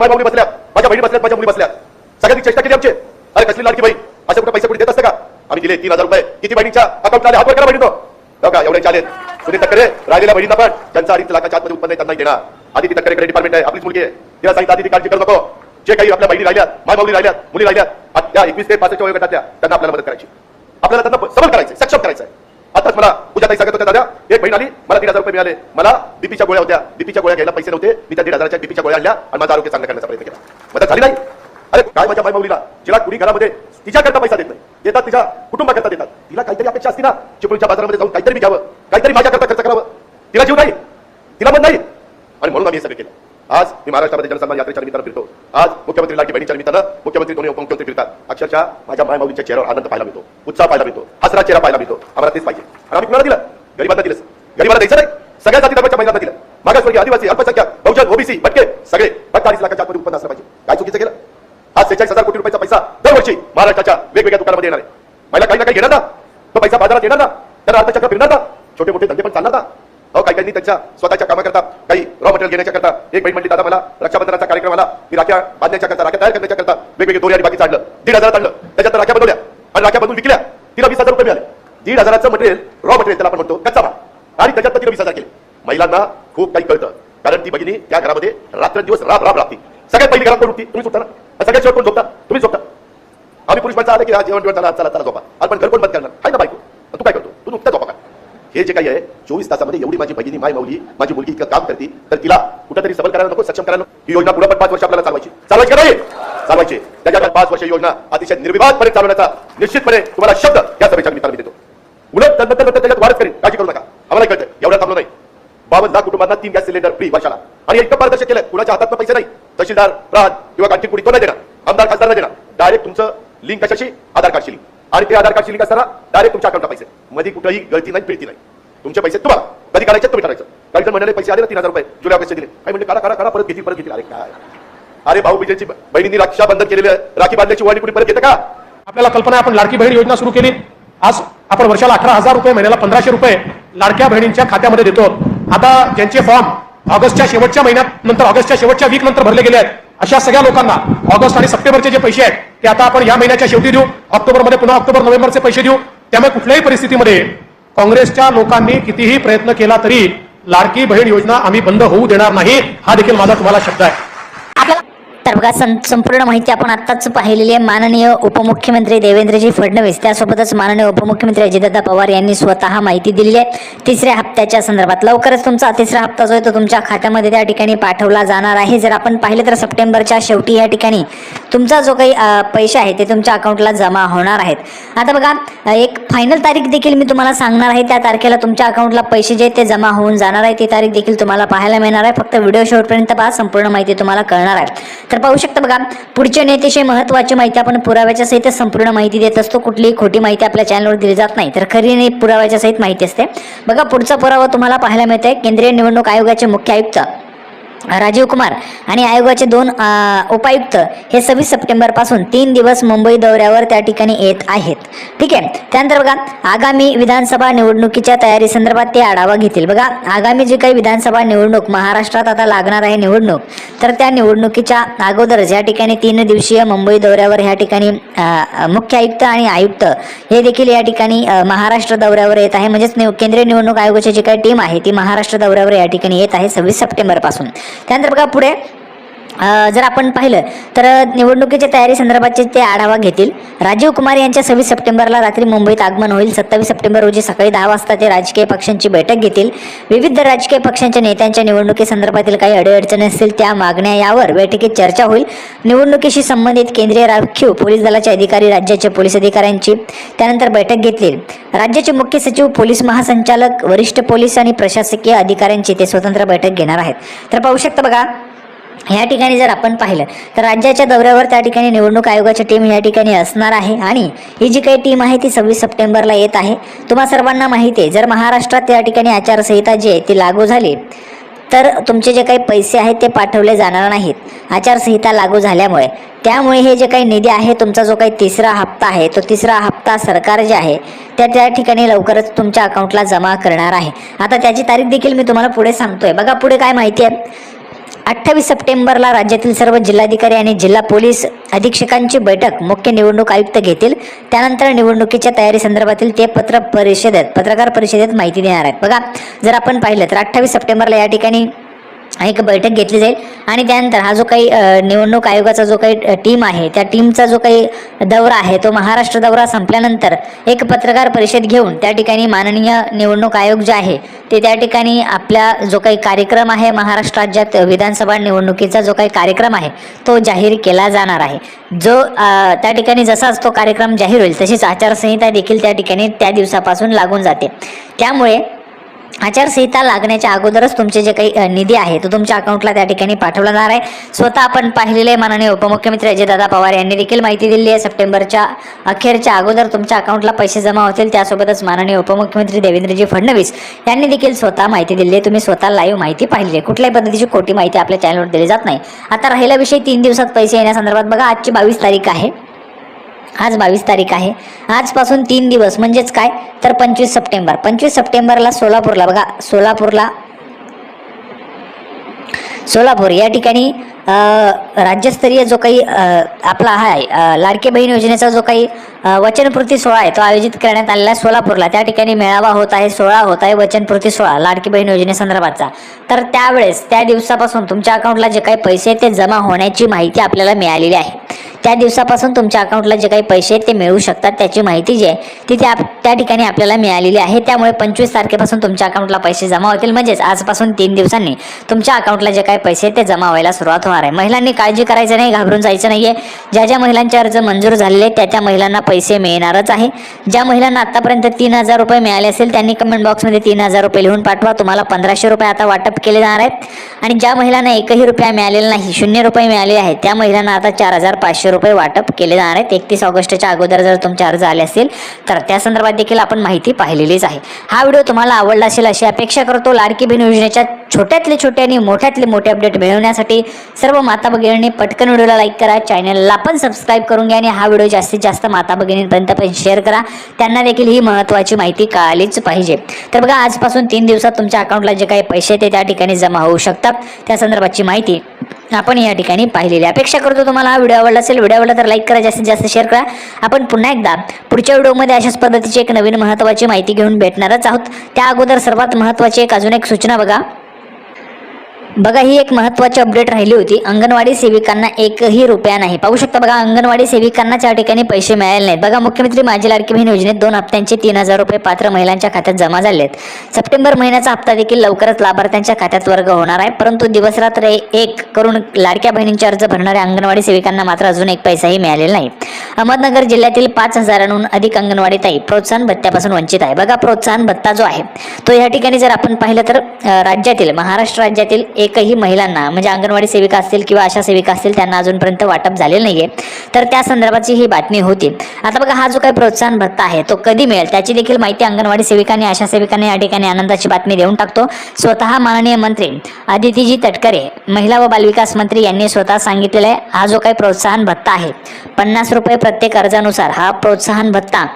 माझ्या माऊली बसल्या, माझ्या बहिणी बसल्यात, माझ्या मुली बसल्यात, सगळ्यांनी चेष्टा केली आमची. अरे कसली लाडकी बाई, असे कुठे पैसे कुठे देत असते का? आम्ही दिले 3000 रुपये. किती बहिणीच्या अकाउंटला आले? हात वर करा बहिणीनो. हो का? एवढे चालेल. सुनील तक्करे राहिलेल्या बहिणींना पण ज्यांचा 2.5 लाखाच्या आतमध्ये उत्पन्न आहे त्यांना देणार. आदिती तक्करेकडे डिपार्टमेंट आहे, आपलीच मुलगी आहे. तिला सांगितलं आदिती काळजी करू नको. जे काही आपल्या बहिणी राहिल्यात, माय माऊली राहिल्यात, मुली राहिल्यात, त्या 21 ते 65 वयोगटातल्या त्यांना आपल्याला मदत करायची, आपल्याला त्यांना सबल करायचं, सक्षम करायचं. आताच मला पूजाताई सांगत होत्या, दादा एक बहीण आली, मला 1,500 रुपये मिळाले. मला बीपीच्या गोळ्या होत्या, बीपीच्या गोळ्या घ्यायला पैसे नव्हते. मी त्या 1,500च्या बीपीच्या गोळ्या आणल्या आणि माझं आरोग्य चांगलं करण्याचा प्रयत्न केला. मदत झाली नाही. अरे काय माझ्या माय माऊलीला, जिला कुणी घरामध्ये तिच्याकरता पैसा देत नाही, देतात तिच्या कुटुंबाकरता देतात. तिला काहीतरी अपेक्षा असते ना, चिपळूणच्या बाजारामध्ये जाऊन काहीतरी मी घ्यावं, काहीतरी माझ्याकरता खर्च करावं. तिला जीव नाही, तिला मन नाही, आणि म्हणून आम्ही हे सगळं केलं. आज मी महाराष्ट्रामध्ये जनसन्मान यात्रेच्या निमित्तानं फिरतो. आज मुख्यमंत्री लाडकी बहिणीच्या निमित्तानं मुख्यमंत्री दोन्ही उपमुख्यमंत्री फिरतात. अक्षरशः माझ्या माय माऊलीच्या चेहऱ्यावर आनंद पाहायला मिळतो, उत्साह पाहायला मिळतो, हसरा चेहरा पाहायला मिळतो. आम्हाला तेच पाहिजे. आणि आम्ही कुणाला दिलं? गरीबांना दिलं. गरीबाला द्यायचं नाही, सगळ्या जाती धर्माच्या महिलांना दिलं. मागासवर्गीय, आदिवासी, अल्पसंख्याक, बहुजन, ओबीसी, भटके सगळे 40 लाखाच्या आतमध्ये उत्पन्न असलं पाहिजे. काय चुकीचं केलं? आज 46,000 कोटी रुपयाचा पैसा दरवर्षी महाराष्ट्राच्या वेगवेगळ्या दुकानामध्ये येणार आहे. महिला काही ना काही घेणार ना, तो पैसा बाजारात येणार ना, तर अर्थचक्र फिरणार ना, छोटे मोठे धंदे पण चालणार ना. अहो काही काही त्यांच्या स्वतःच्या कामाकरता, काही रॉ मटेरियल घेण्याच्या करता. एक बहीण म्हणली, दादा मला रक्षाबंधनाचा कार्यक्रम आला, मी राख्या बांधण्याच्या करता, राख्या तयार करण्याच्या करता वेगवेगळे दोरे आणि बाकी चाललं. 1,500 आणलं, त्याच्यात राख्या बनवल्या आणि राख्या बनवून विकल्या. तिला 20,000 रुपये मिळाले. 1,500चं मटेरियल, रॉ मटेरियल त्याला आपण म्हणतो, कच्चा माल, आणि त्याच्यात तिला 20,000 केले. महिलांना खूप काही कळतं, कारण ती भगिनी त्या घरामध्ये रात्रंदिवस राब लागते. सगळ्यात पहिली घरात कोण उठती? तुम्ही सुटता ना. सगळ्यात शेवट कोण झोपता? तुम्ही झोपता. आम्ही पुरुष माणसं आले की जेवण जेवण चला चला झोपा. आपण घर कोण बंद करणार? आहे ना बायको, तू काय करतो? तू नुकता झोपा का? हे जे काही आहे 24 तासामध्ये एवढी माझी भगिनी, माय माऊली, माझी मुलगी इतकं काम करते, तर तिला कुठेतरी सबल करायला नको, सक्षम करायला नको. ही योजना पुढे पण 5 वर्ष आपल्याला चालवायची का नाही? चालवायची. त्याच्यात 5 वर्ष योजना अतिशय निर्विवादपणे चालवण्याचा निश्चितपणे तुम्हाला शब्द या सभेच्या निमित्तानं देतो. उलट नंतर त्याच्यात वाढच करेल, काळजी करू नका. आम्हाला कळतं एवढ्या थांबलो नाही. 52 लाख कुटुंबांना 3 गॅस सिलेंडर फ्री वर्षाला, आणि इतकं पारदर्शक केलं. कुणाच्या हातात पैसे नाही, तहसीलदार, प्रांत किंवा आणखी कुणी तो नाही देणार, आमदार खासदार नाही देणार. डायरेक्ट तुमचं लिंक कशाशी? आधार कार्डशी लिंक, आणि ते आधार कार्डशी लिंक असताना डायरेक्ट तुमच्या अकाउंटला पैसे. मध्ये कुठेही गळती नाही, पिळती नाही. तुमचे पैसे तुम्हाला कधी काढायचे तुम्ही ठरायचं. काही जण म्हणाले पैसे आले ना 3,000 रुपये जुलै ऑगस्ट दिले, काही म्हणजे काढा काढा काढा, परत घेतील परत घेतील. अरे काय, अरे भाऊ बीजेची बहिणींनी रक्षाबंधन केलेलं, राखी बांधल्याची वाणी कुणी परत घेतं का? आपल्याला कल्पना आहे, आपण लाडकी बहीण योजना सुरू केली. आज आपण वर्षाला 18,000 रुपये, महिन्याला 1,500 रुपये लाडक्या बहिणींच्या खात्यामध्ये देतो. आता ज्यांचे फॉर्म ऑगस्टच्या शेवटच्या महिन्यात नंतर ऑगस्टच्या शेवटच्या वीक नंतर भरले गेले आहेत, अशा सगळ्या लोकांना ऑगस्ट आणि सप्टेंबरचे जे पैसे आहेत ते आता आपण या महिन्याच्या शेवटी देऊ. ऑक्टोबरमध्ये पुन्हा ऑक्टोबर नोव्हेंबरचे पैसे देऊ. त्यामुळे कुठल्याही परिस्थितीमध्ये काँग्रेसच्या लोकांनी कितीही प्रयत्न केला तरी लाडकी बहीण योजना आम्ही बंद होऊ देणार नाही, हा देखील माझा तुम्हाला शब्द आहे. तर बघा, संपूर्ण माहिती आपण आत्ताच पाहिलेली आहे. माननीय उपमुख्यमंत्री देवेंद्रजी फडणवीस, त्यासोबतच माननीय उपमुख्यमंत्री अजितदादा पवार यांनी स्वतः माहिती दिलेली आहे 3ऱ्या हप्त्याच्या संदर्भात. लवकरच तुमचा 3रा हप्ता जो आहे तो तुमच्या खात्यामध्ये त्या ठिकाणी पाठवला जाणार आहे. जर आपण पाहिलं तर सप्टेंबरच्या शेवटी या ठिकाणी तुमचा जो काही पैसे आहे ते तुमच्या अकाउंटला जमा होणार आहेत. आता बघा, एक फायनल तारीख देखील मी तुम्हाला सांगणार आहे. त्या तारखेला तुमच्या अकाउंटला पैसे जे ते जमा होऊन जाणार आहे, ती तारीख देखील तुम्हाला पाहायला मिळणार आहे. फक्त व्हिडिओ शेवटपर्यंत पहा, संपूर्ण माहिती तुम्हाला कळणार आहे. तर पाहू शकता बघा, पुढच्या नेतेशी महत्त्वाची माहिती आपण पुराव्याच्या सहित संपूर्ण माहिती देत असतो. कुठलीही खोटी माहिती आपल्या चॅनलवर दिली जात नाही, तर खरी आणि पुराव्याच्या सहित माहिती असते. बघा, पुढचा पुरावा तुम्हाला पाहायला मिळतोय. केंद्रीय निवडणूक आयोगाचे मुख्य आयुक्त राजीव कुमार आणि आयोगाचे 2 उपायुक्त हे 26 सप्टेंबर पासून 3 दिवस मुंबई दौऱ्यावर त्या ठिकाणी येत आहेत. ठीक आहे. त्यानंतर बघा, आगामी विधानसभा निवडणुकीच्या तयारी संदर्भात ते आढावा घेतील. बघा, आगामी जी काही विधानसभा निवडणूक महाराष्ट्रात आता लागणार आहे निवडणूक, तर त्या निवडणुकीच्या अगोदरच या ठिकाणी 3 दिवसीय मुंबई दौऱ्यावर ह्या ठिकाणी मुख्य आयुक्त आणि आयुक्त हे देखील या ठिकाणी महाराष्ट्र दौऱ्यावर येत आहे. म्हणजेच केंद्रीय निवडणूक आयोगाची जी काही टीम आहे ती महाराष्ट्र दौऱ्यावर या ठिकाणी येत आहे 26 सप्टेंबर पासून. त्यानंतर बघा, पुढे जर आपण पाहिलं तर निवडणुकीच्या तयारी संदर्भाचे ते आढावा घेतील. राजीव कुमार यांच्या 26 सप्टेंबरला रात्री मुंबईत आगमन होईल. 27 सप्टेंबर रोजी सकाळी 10 वाजता ते राजकीय पक्षांची बैठक घेतील. विविध राजकीय पक्षांच्या नेत्यांच्या निवडणुकीसंदर्भातील काही अडीअडचणी असतील त्या मागण्या यावर बैठकीत चर्चा होईल. निवडणुकीशी संबंधित केंद्रीय राखीव पोलीस दलाचे अधिकारी, राज्याचे पोलीस अधिकाऱ्यांची त्यानंतर बैठक घेतली. राज्याचे मुख्य सचिव, पोलीस महासंचालक, वरिष्ठ पोलीस आणि प्रशासकीय अधिकाऱ्यांची ते स्वतंत्र बैठक घेणार आहेत. तर पाहू शकता बघा, या ठिकाणी जर आपण पाहिलं तर राज्याच्या दौऱ्यावर त्या ठिकाणी निवडणूक आयोगाची टीम या ठिकाणी असणार आहे. आणि ही जी काही टीम आहे ती 26 सप्टेंबरला येत आहे. तुम्हा सर्वांना माहिती आहे, जर महाराष्ट्रात त्या ठिकाणी आचारसंहिता जी आहे ती लागू झाली तर तुमचे जे काही पैसे आहेत ते पाठवले जाणार नाहीत आचारसंहिता लागू झाल्यामुळे. त्यामुळे हे जे काही निधी आहे, तुमचा जो काही 3रा हप्ता आहे, तो 3रा हप्ता सरकार जे आहे त्या ठिकाणी लवकरच तुमच्या अकाउंटला जमा करणार आहे. आता त्याची तारीख देखील मी तुम्हाला पुढे सांगतोय. बघा, पुढे काय माहिती आहे, 28 सप्टेंबरला राज्यातील सर्व जिल्हाधिकारी आणि जिल्हा पोलीस अधीक्षकांची बैठक मुख्य निवडणूक आयुक्त घेतील. त्यानंतर निवडणुकीच्या तयारी संदर्भातील ते पत्रकार परिषदेत माहिती देणार आहेत. बघा, जर आपण पाहिलं तर 28 सप्टेंबरला या ठिकाणी एक बैठक घेतली जाईल आणि त्यानंतर हा जो काही निवडणूक आयोगाचा जो काही टीम आहे, त्या टीमचा जो काही दौरा आहे तो महाराष्ट्र दौरा संपल्यानंतर एक पत्रकार परिषद घेऊन त्या ठिकाणी माननीय निवडणूक आयोग जे आहे ते त्या ठिकाणी आपला जो काही कार्यक्रम आहे, महाराष्ट्र राज्यात विधानसभा निवडणुकीचा जो काही कार्यक्रम आहे तो जाहीर केला जाणार आहे. जो त्या ठिकाणी जसाच तो कार्यक्रम जाहीर होईल तशीच आचारसंहिता देखील त्या ठिकाणी त्या दिवसापासून लागून जाते. त्यामुळे आचारसंहिता लागण्याच्या अगोदरच तुमचे जे काही निधी आहे तो तुमच्या अकाउंटला त्या ठिकाणी पाठवला जाणार आहे. स्वतः आपण पाहिलेले माननीय उपमुख्यमंत्री अजितदादा पवार यांनी देखील माहिती दिली आहे. सप्टेंबरच्या अखेरच्या अगोदर तुमच्या अकाउंटला पैसे जमा होतील. त्यासोबतच माननीय उपमुख्यमंत्री देवेंद्रजी फडणवीस यांनी देखील स्वतः माहिती दिली आहे. तुम्ही स्वतः लाईव्ह माहिती पाहिली आहे. कुठल्याही पद्धतीची खोटी माहिती आपल्या चॅनलवर दिली जात नाही. आता राहिला विषय 3 दिवसात पैसे येण्यासंदर्भात. बघा, आजची 22 तारीख आहे. आज 22 तारीख आहे. आजपासून 3 दिवस म्हणजेच काय तर 25 सप्टेंबर. 25 सप्टेंबरला सोलापूरला, बघा सोलापूर या ठिकाणी राज्यस्तरीय जो काही आपला आहे लाडकी बहीण योजनेचा जो काही वचनपूर्ती सोहळा आहे तो आयोजित करण्यात आलेला आहे सोलापूरला. त्या ठिकाणी मेळावा होत आहे, सोहळा होत आहे, वचनपूर्ती सोहळा लाडकी बहीण योजनेसंदर्भातचा. तर त्यावेळेस त्या दिवसापासून तुमच्या अकाउंटला जे काही पैसे ते जमा होण्याची माहिती आपल्याला मिळालेली आहे. त्या दिवसापासून तुमच्या अकाउंटला जे काही पैसे ते मिळू शकतात त्याची माहिती जी आहे ती त्या ठिकाणी आपल्याला मिळालेली आहे. त्यामुळे 25 तारखेपासून तुमच्या अकाउंटला पैसे जमा होतील. म्हणजेच आजपासून 3 दिवसांनी तुमच्या अकाउंटला जे काही पैसे ते जमा व्हायला सुरुवात होणार आहे. महिलांनी काळजी करायचं नाही, घाबरून जायचं नाहीये. ज्या महिलांचे अर्ज मंजूर झालेले त्या महिलांना पैसे मिळणारच आहे. ज्या महिलांना आतापर्यंत 3,000 रुपये मिळाले असेल त्यांनी कमेंट बॉक्समध्ये 3,000 रुपये लिहून पाठवा. तुम्हाला 1,500 रुपये आता वाटप केले जाणार आहेत. आणि ज्या महिलांना एकही रुपया मिळालेला नाही, 0 रुपये मिळालेले आहेत, त्या महिलांना आता 4,500 रुपये वाटप केले जाणार आहेत. 31 ऑगस्टच्या अगोदर जर तुमचे अर्ज आले असतील तर त्या संदर्भात देखील आपण माहिती पाहिलेलीच आहे. हा व्हिडिओ तुम्हाला आवडला असेल अशी अपेक्षा करतो. लाडकी बहीण योजनेच्या छोट्यातले छोटे आणि मोठ्यातले मोठे अपडेट मिळवण्यासाठी सर्व माता भगिनींनी पटकन व्हिडिओला लाईक करा, चॅनलला पण सबस्क्राईब करून घ्या आणि हा व्हिडिओ जास्तीत जास्त माता भगिनींपर्यंत पण शेअर करा. त्यांना देखील ही महत्त्वाची माहिती कळालीच पाहिजे. तर बघा, आजपासून 3 दिवसात तुमच्या अकाउंटला जे काही पैसे ते त्या ठिकाणी जमा होऊ शकतात त्या संदर्भातची माहिती आपण या ठिकाणी पाहिलेली. अपेक्षा करतो तुम्हाला हा व्हिडिओ आवडला असेल. व्हिडिओ आवडला तर लाईक करा, जास्तीत जास्त शेअर करा. आपण पुन्हा एकदा पुढच्या व्हिडिओमध्ये अशाच पद्धतीची एक नवीन महत्त्वाची माहिती घेऊन भेटणारच आहोत. त्या अगोदर सर्वात महत्त्वाची अजून एक सूचना बघा, ही एक महत्त्वाची अपडेट राहिली होती. अंगणवाडी सेविकांना 1ही रुपया नाही. पाहू शकता बघा, अंगणवाडी सेविकांना त्या ठिकाणी पैसे मिळाले नाहीत. बघा, मुख्यमंत्री माझी लाडकी बहीण योजनेत 2 हप्त्यांचे 3,000 रुपये पात्र महिलांच्या खात्यात जमा झाले आहेत. सप्टेंबर महिन्याचा हप्ता देखील लवकरच लाभार्थ्यांच्या खात्यात वर्ग होणार आहे. परंतु दिवसरात्र एक करून लाडक्या बहिणींचे अर्ज भरणाऱ्या अंगणवाडी सेविकांना मात्र अजून 1 पैसाही मिळालेला नाही. अहमदनगर जिल्ह्यातील 5,000हून अधिक अंगणवाडी ताई प्रोत्साहन भत्त्यापासून वंचित आहे. बघा, प्रोत्साहन भत्ता जो आहे तो या ठिकाणी जर आपण पाहिलं तर महाराष्ट्र राज्यातील एकही महिलांना म्हणजे अंगणवाडी सेविका असतील किंवा आशा सेविका असतील त्यांना अजूनपर्यंत वाटप झालेलं नाहीये. तर त्या संदर्भाची ही बातमी होती. आता बघा, हा जो काही प्रोत्साहन भत्ता आहे तो कधी मिळेल त्याची देखील माहिती अंगणवाडी सेविकांनी आशा सेविकांनी या ठिकाणी आनंदाची बातमी देऊन टाकतो. स्वतः माननीय मंत्री आदितीजी तटकरे महिला व बालविकास मंत्री यांनी स्वतः सांगितलेला आहे. हा जो काही प्रोत्साहन भत्ता आहे 50 रुपये प्रत्येक अर्जानुसार हा प्रोत्साहन भत्ता